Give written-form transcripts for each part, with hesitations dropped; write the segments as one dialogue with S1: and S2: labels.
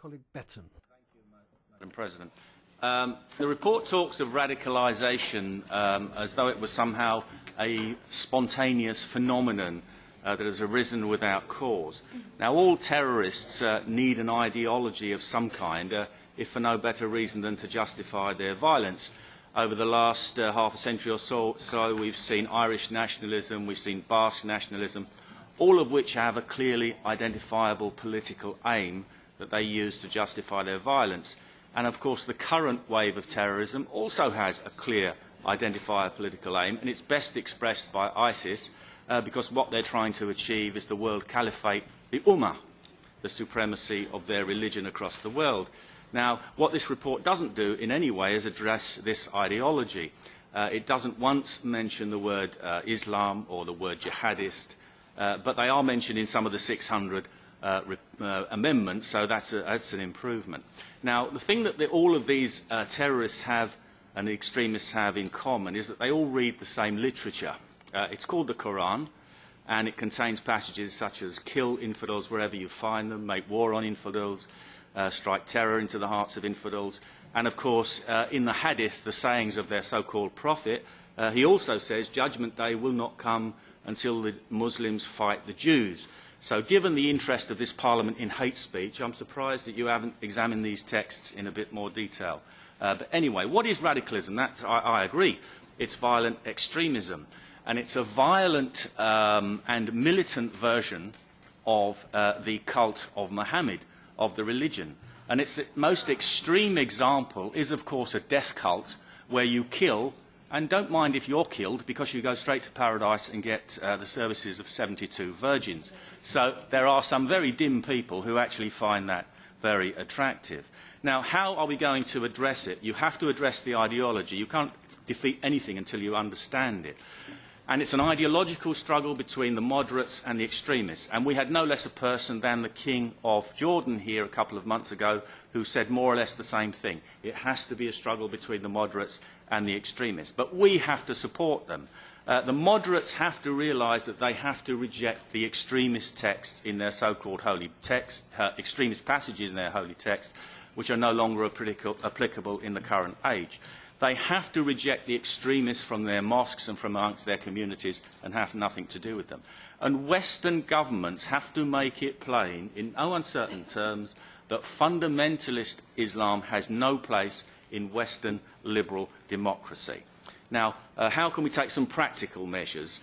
S1: colleague Batten.
S2: Madam President. The report talks of radicalisation as though it was somehow a spontaneous phenomenon that has arisen without cause. Now, all terrorists need an ideology of some kind, if for no better reason than to justify their violence. Over the last half a century or so, we've seen Irish nationalism, we've seen Basque nationalism, all of which have a clearly identifiable political aim that they use to justify their violence. And of course the current wave of terrorism also has a clear identifiable political aim, and it's best expressed by ISIS because what they're trying to achieve is the world caliphate, the Ummah, the supremacy of their religion across the world. Now, what this report doesn't do in any way is address this ideology. It doesn't once mention the word Islam or the word jihadist, but they are mentioned in some of the 600 amendments, so that's an improvement. Now, the thing that all of these terrorists have and the extremists have in common is that they all read the same literature. It's called the Quran, and it contains passages such as kill infidels wherever you find them, make war on infidels, strike terror into the hearts of infidels. And of course, in the Hadith, the sayings of their so-called prophet, he also says Judgment Day will not come until the Muslims fight the Jews. So given the interest of this Parliament in hate speech, I'm surprised that you haven't examined these texts in a bit more detail. But anyway, what is radicalism? I agree. It's violent extremism. And it's a violent and militant version of the cult of Muhammad, of the religion. And its most extreme example is, of course, a death cult where you kill and don't mind if you're killed because you go straight to paradise and get the services of 72 virgins. So there are some very dim people who actually find that very attractive. Now, how are we going to address it? You have to address the ideology. You can't defeat anything until you understand it. And it's an ideological struggle between the moderates and the extremists. And we had no less a person than the King of Jordan here a couple of months ago who said more or less the same thing. It has to be a struggle between the moderates and the extremists. But we have to support them. The moderates have to realise that they have to reject the extremist text in their so-called holy text, extremist passages in their holy text, which are no longer applicable in the current age. They have to reject the extremists from their mosques and from amongst their communities and have nothing to do with them. And Western governments have to make it plain, in no uncertain terms, that fundamentalist Islam has no place in Western liberal democracy. Now, how can we take some practical measures?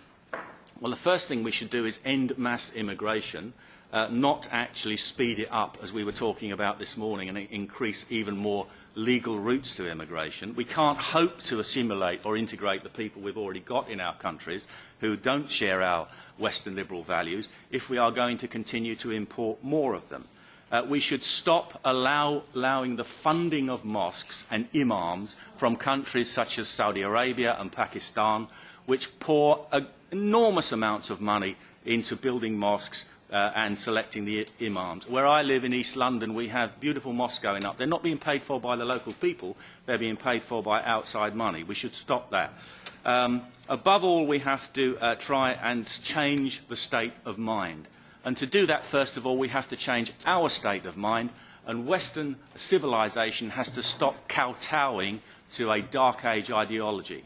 S2: Well, the first thing we should do is end mass immigration, not actually speed it up, as we were talking about this morning, and increase even more legal routes to immigration. We can't hope to assimilate or integrate the people we've already got in our countries who don't share our Western liberal values if we are going to continue to import more of them. We should stop allowing the funding of mosques and imams from countries such as Saudi Arabia and Pakistan, which pour enormous amounts of money into building mosques and selecting the imams. Where I live in East London, we have beautiful mosques going up. They're not being paid for by the local people, they're being paid for by outside money. We should stop that. Above all, we have to try and change the state of mind. And to do that, first of all, we have to change our state of mind, and Western civilisation has to stop kowtowing to a dark age ideology.